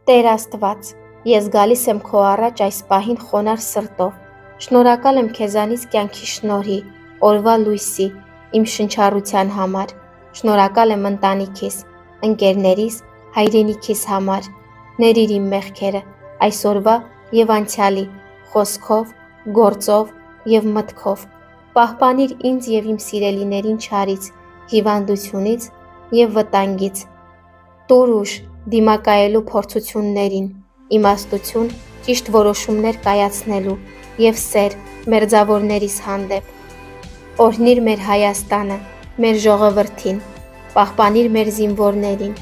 Տեր Աստված, ես գալիս եմ քո առաջ այս պահին խոնարհ սրտով, շնորհակալ եմ քեզանից կյանքի շնորհի, օրվա լույսի, իմ շնչառության համար, շնորհակալ եմ ընտանիքիս, ընկերներիս, հայրենիքիս համար, ներիր իմ մեղքերը, այսօրվա և անցյալի, խոսքով, գործով և մտքով, պահպանիր ինձ և իմ սիրելիներին չարից, հիվանդությունից և վտանգից, տուր ուժ դիմակայելու փորձություններին, իմաստություն ճիշտ որոշումներ կայացնելու և սեր մերձավորներիս հանդեպ, օրհնիր մեր Հայաստանը, մեր ժողովրդին, պահպանիր մեր զինվորներին,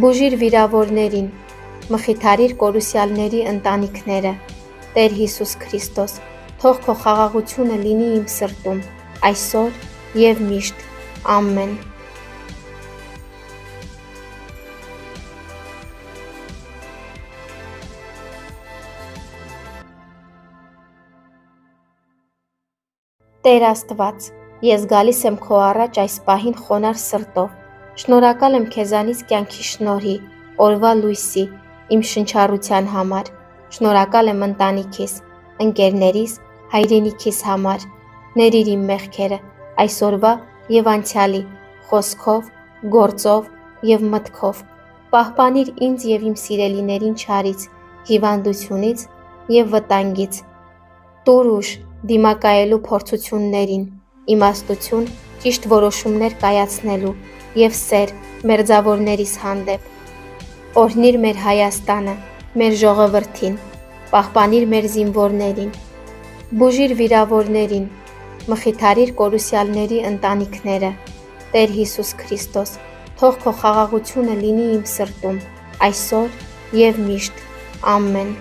բուժիր վիրավորներին, մխիթարիր կորուսյալների ընտանիքները, Տեր Հիսուս Քրիստոս, թող քո խաղաղությունը լինի իմ սրտում, այսօր և միշտ, ամեն։ Տեր Աստված, ես գալիս եմ քո առաջ այս պահին խոնարհ սրտով, շնորհակալ եմ քեզանից կյանքի շնորհի, օրվա լույսի, իմ շնչառության համար, շնորհակալ եմ ընտանիքիս, ընկերներիս, հայրենիքիս համար, ներիր իմ մեղքերը, այսօրվա և անցյալի, խոսքով, գործով և մտքով, պահպանիր ինձ և իմ սիրելիներին չարից, հիվանդությունից և վտանգից, տուր ուժ դիմակայելու փորձություններին, իմաստություն ճիշտ որոշումներ կայացնելու և սեր մերձավորներիս հանդեպ, օրհնիր մեր Հայաստանը, մեր ժողովրդին, պահպանիր մեր զինվորներին, բուժիր վիրավորներին, մխիթարիր կորուսյալների ընտանիքները, Տեր Հիսուս Քրիստոս, թող քո խաղաղությունը լինի իմ սրտում, այսօր և միշտ, ամեն։